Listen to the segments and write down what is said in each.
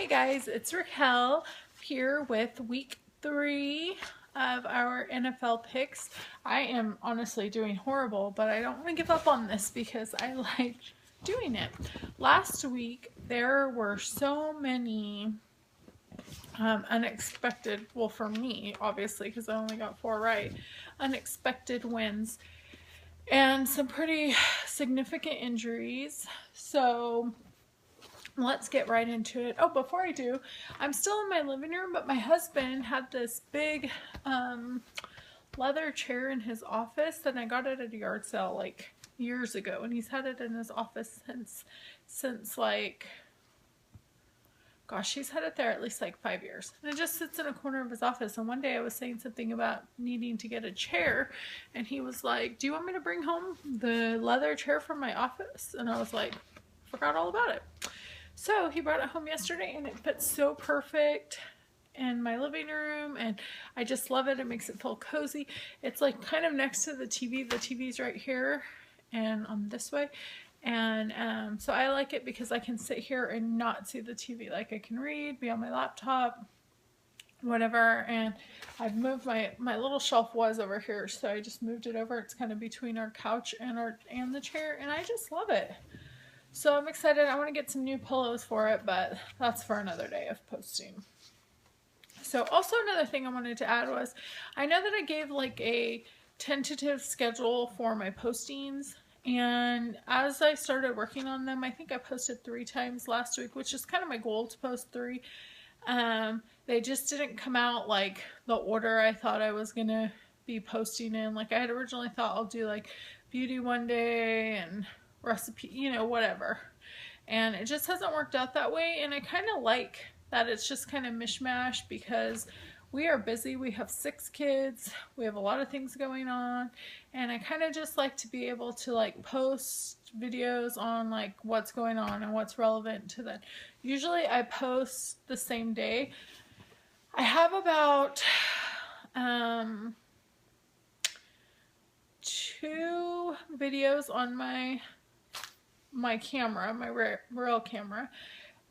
Hey guys, it's Raquel here with week 3 of our NFL picks. I am honestly doing horrible, but I don't want to give up on this because I like doing it. Last week there were so many unexpected, well for me obviously because I only got 4 right, unexpected wins and some pretty significant injuries. So let's get right into it. Oh, before I do, I'm still in my living room, but my husband had this big leather chair in his office, and I got it at a yard sale like years ago, and he's had it in his office since like, gosh, he's had it there at least like 5 years. And it just sits in a corner of his office. And one day I was saying something about needing to get a chair, and he was like, "Do you want me to bring home the leather chair from my office?" And I was like, forgot all about it. So he brought it home yesterday and it fits so perfect in my living room, and I just love it. It makes it feel cozy. It's like kind of next to the TV. The TV's right here and on this way. And so I like it because I can sit here and not see the TV. Like I can read, be on my laptop, whatever. And I've moved my little shelf was over here, so I just moved it over. It's kind of between our couch and the chair, and I just love it. So I'm excited. I want to get some new pillows for it, but that's for another day of posting. So also another thing I wanted to add was, I know that I gave like a tentative schedule for my postings, and as I started working on them, I think I posted 3 times last week, which is kind of my goal to post 3. They just didn't come out like the order I thought I was gonna be posting in. Like I had originally thought I'll do like beauty one day and recipe, you know, whatever. And it just hasn't worked out that way, and I kind of like that it's just kind of mishmash because we are busy. We have 6 kids. We have a lot of things going on, and I kind of just like to be able to like post videos on like what's going on and what's relevant to that. Usually I post the same day. I have about 2 videos on my camera, my real camera,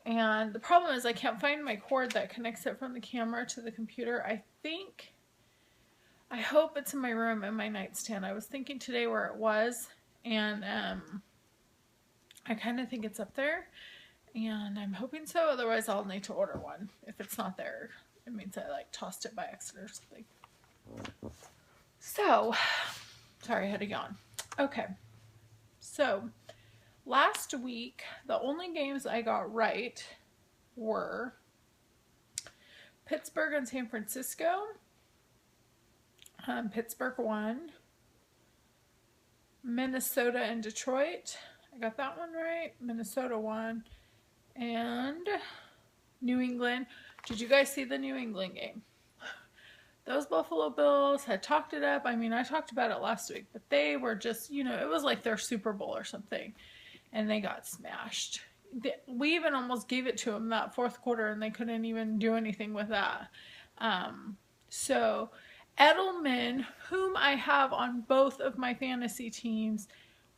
and the problem is I can't find my cord that connects it from the camera to the computer. I hope it's in my room in my nightstand. I was thinking today where it was, and I kind of think it's up there, and I'm hoping so. Otherwise I'll need to order one. If it's not there, it means I like tossed it by accident or something. So sorry, I had a yawn. Okay, so last week, the only games I got right were Pittsburgh and San Francisco. Pittsburgh won. Minnesota and Detroit. I got that one right. Minnesota won. And New England. Did you guys see the New England game? Those Buffalo Bills had talked it up. I mean, I talked about it last week, but they were just, you know, it was like their Super Bowl or something. And they got smashed. We even almost gave it to them that 4th quarter, and they couldn't even do anything with that. So Edelman, whom I have on both of my fantasy teams,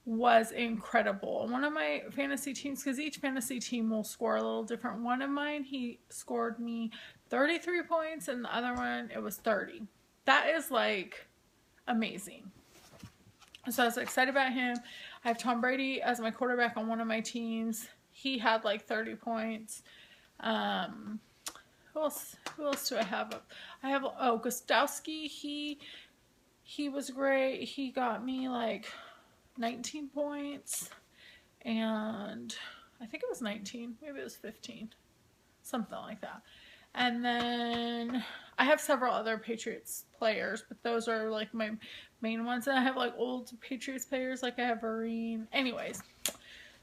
was incredible. One of my fantasy teams, because each fantasy team will score a little different. One of mine, he scored me 33 points, and the other one, it was 30. That is like amazing. So I was excited about him. I have Tom Brady as my quarterback on one of my teams. He had like 30 points. Who else do I have? I have, Gostowski. He was great. He got me like 19 points. And I think it was 19. Maybe it was 15. Something like that. And then I have several other Patriots players, but those are like my main ones. And I have like old Patriots players, like I have Vereen. Anyways,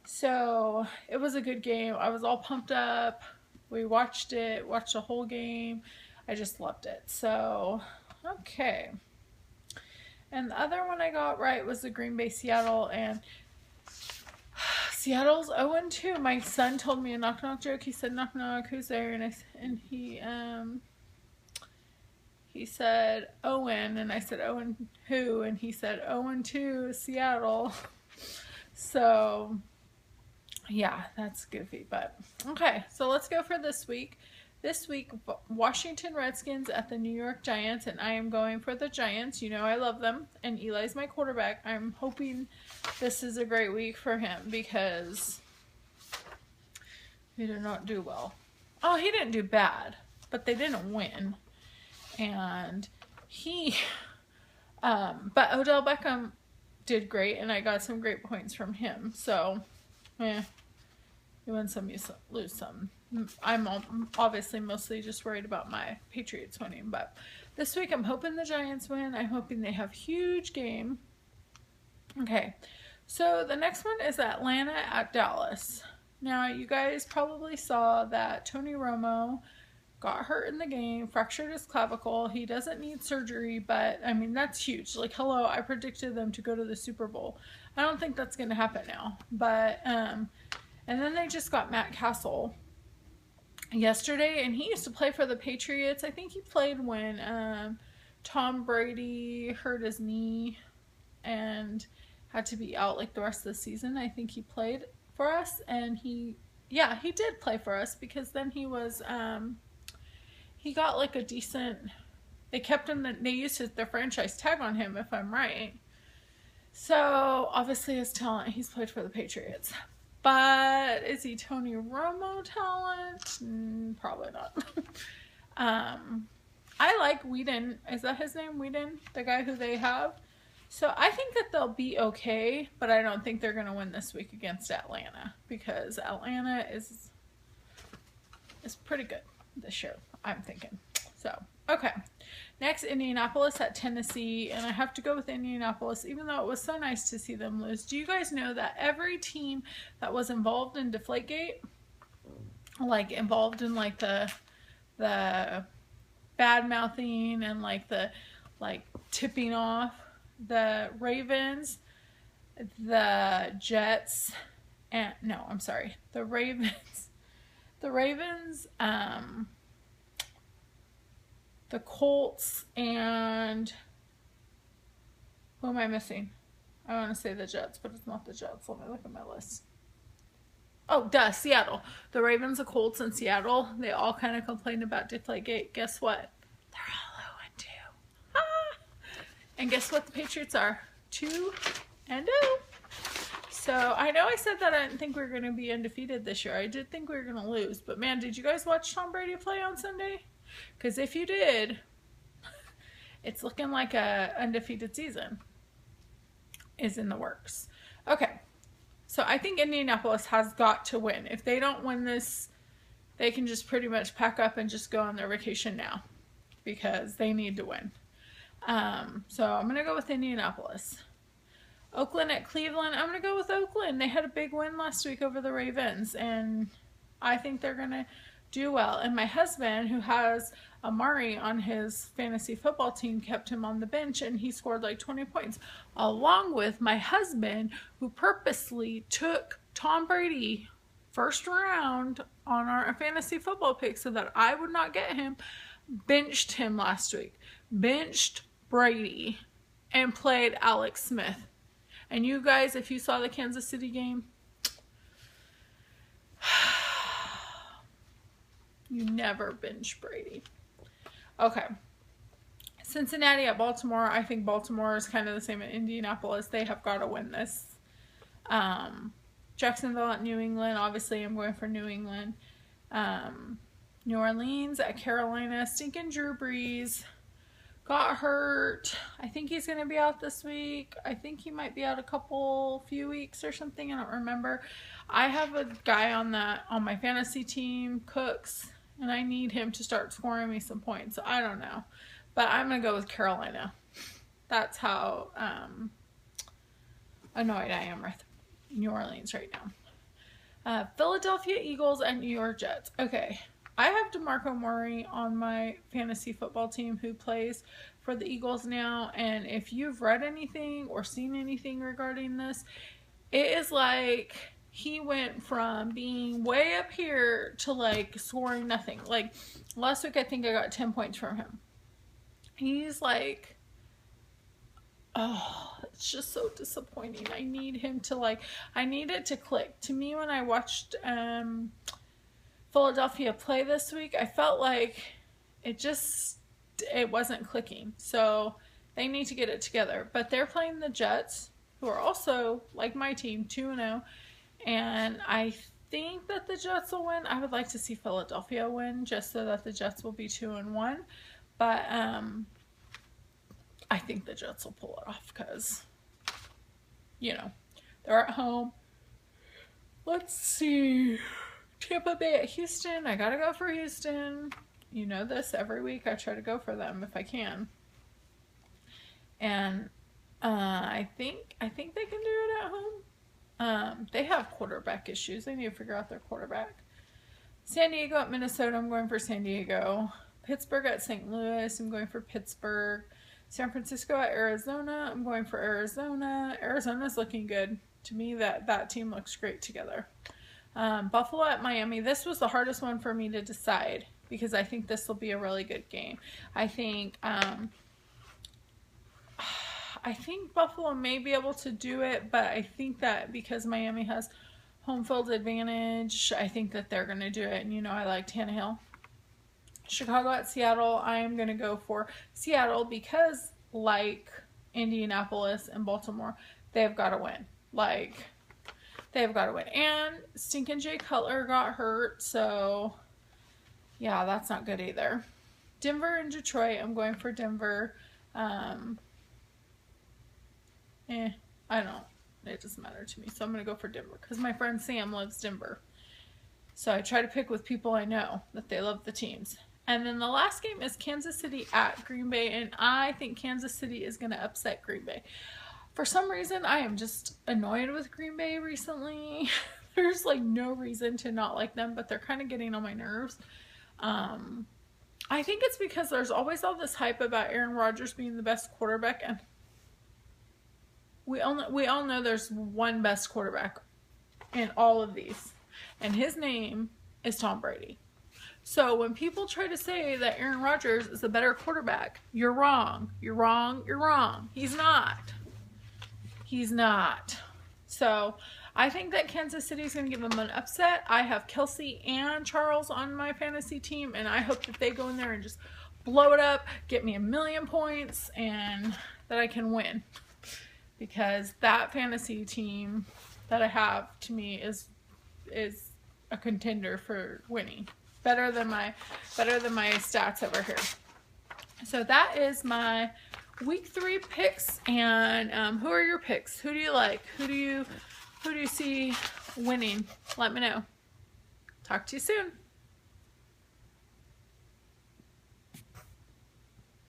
so it was a good game. I was all pumped up. We watched the whole game. I just loved it. So, okay. And the other one I got right was the Green Bay Seattle, and Seattle's 0-2. My son told me a knock knock joke. He said, "Knock knock, who's there?" And he said Owen, and I said, "Owen who?" And he said 0-2 Seattle. So Yeah, that's goofy, but okay. So let's go for this week. This week, Washington Redskins at the New York Giants, and I am going for the Giants. You know I love them, and Eli's my quarterback. I'm hoping this is a great week for him because he did not do well. Oh, he didn't do bad, but they didn't win. And but Odell Beckham did great, and I got some great points from him. So, you win some, you lose some. I'm obviously mostly just worried about my Patriots winning, but this week I'm hoping the Giants win. I'm hoping they have a huge game. Okay, so the next one is Atlanta at Dallas. Now, you guys probably saw that Tony Romo got hurt in the game, fractured his clavicle. He doesn't need surgery, but I mean, that's huge. Like, hello, I predicted them to go to the Super Bowl. I don't think that's going to happen now. But, and then they just got Matt Castle yesterday, and he used to play for the Patriots. I think he played when Tom Brady hurt his knee and had to be out like the rest of the season. I think he played for us, and he did play for us because then he was, he got like a decent, they kept him, they used their franchise tag on him, if I'm right. So, obviously his talent, he's played for the Patriots. But, is he Tony Romo talent? Probably not. I like Whedon. Is that his name, Whedon? The guy who they have? So, I think that they'll be okay, but I don't think they're going to win this week against Atlanta. Because Atlanta is pretty good this year, I'm thinking. So, okay. Next, Indianapolis at Tennessee, and I have to go with Indianapolis, even though it was so nice to see them lose. Do you guys know that every team that was involved in Deflategate, like involved in like the bad mouthing and like the tipping off, the Ravens, the Jets, and no, I'm sorry, the Ravens, the Colts, and who am I missing? I want to say the Jets, but it's not the Jets. Let me look at my list. Oh, Seattle. The Ravens, the Colts, and Seattle, they all kind of complained about Deflategate. Guess what? They're all 0-2. Ah! And guess what the Patriots are? 2-0. So, I know I said that I didn't think we were going to be undefeated this year. I did think we were going to lose. But man, did you guys watch Tom Brady play on Sunday? Because if you did, it's looking like a undefeated season is in the works. Okay, so I think Indianapolis has got to win. If they don't win this, they can just pretty much pack up and just go on their vacation now because they need to win. So I'm going to go with Indianapolis. Oakland at Cleveland. I'm going to go with Oakland. They had a big win last week over the Ravens, and I think they're going to do well. And my husband, who has Amari on his fantasy football team, kept him on the bench, and he scored like 20 points. Along with my husband, who purposely took Tom Brady first round on our fantasy football pick so that I would not get him, benched him last week. Benched Brady and played Alex Smith. And you guys, if you saw the Kansas City game, you never bench Brady. Okay. Cincinnati at Baltimore. I think Baltimore is kind of the same as Indianapolis. They have got to win this. Jacksonville at New England. Obviously, I'm going for New England. New Orleans at Carolina. Stinking Drew Brees got hurt. I think he's going to be out this week. I think he might be out a few weeks or something. I don't remember. I have a guy on my fantasy team, Cooks, and I need him to start scoring me some points. So I don't know. But I'm going to go with Carolina. That's how annoyed I am with New Orleans right now. Philadelphia Eagles and New York Jets. Okay. I have DeMarco Murray on my fantasy football team who plays for the Eagles now. And if you've read anything or seen anything regarding this, it is like he went from being way up here to like scoring nothing. Like last week, I think I got 10 points from him. He's like Oh, it's just so disappointing. I need him to like, I need it to click. To me, when I watched Philadelphia play this week, I felt like it wasn't clicking. So they need to get it together. But they're playing the Jets, who are also, like my team, 2-0. And I think that the Jets will win. I would like to see Philadelphia win just so that the Jets will be 2-1. But I think the Jets will pull it off because, you know, they're at home. Let's see. Tampa Bay at Houston. I gotta go for Houston. You know this. Every week I try to go for them if I can. And I think they can do it at home. They have quarterback issues. They need to figure out their quarterback. San Diego at Minnesota. I'm going for San Diego. Pittsburgh at St. Louis. I'm going for Pittsburgh. San Francisco at Arizona. I'm going for Arizona. Arizona's looking good. To me, that team looks great together. Buffalo at Miami. This was the hardest one for me to decide because I think this will be a really good game. I think Buffalo may be able to do it, but I think that because Miami has home field advantage, I think that they're going to do it. And, you know, I like Tannehill. Chicago at Seattle. I am going to go for Seattle because, like Indianapolis and Baltimore, they've got to win. They've got to win. And stinking Jay Cutler got hurt, so yeah, that's not good either. Denver and Detroit. I'm going for Denver. I don't. It doesn't matter to me, so I'm going to go for Denver because my friend Sam loves Denver. So I try to pick with people I know that they love the teams. And then the last game is Kansas City at Green Bay, and I think Kansas City is going to upset Green Bay. For some reason, I am just annoyed with Green Bay recently. There's like no reason to not like them, but they're kind of getting on my nerves. I think it's because there's always all this hype about Aaron Rodgers being the best quarterback, and we all know there's one best quarterback in all of these, and his name is Tom Brady. So when people try to say that Aaron Rodgers is a better quarterback, you're wrong. You're wrong. You're wrong. He's not. He's not. So I think that Kansas City is going to give them an upset. I have Kelsey and Charles on my fantasy team, and I hope that they go in there and just blow it up, get me 1,000,000 points, and that I can win. Because that fantasy team that I have, to me, is a contender for winning. Better than my stats over here. So that is my week 3 picks. And who are your picks? Who do you like? Who do you see winning? Let me know. Talk to you soon.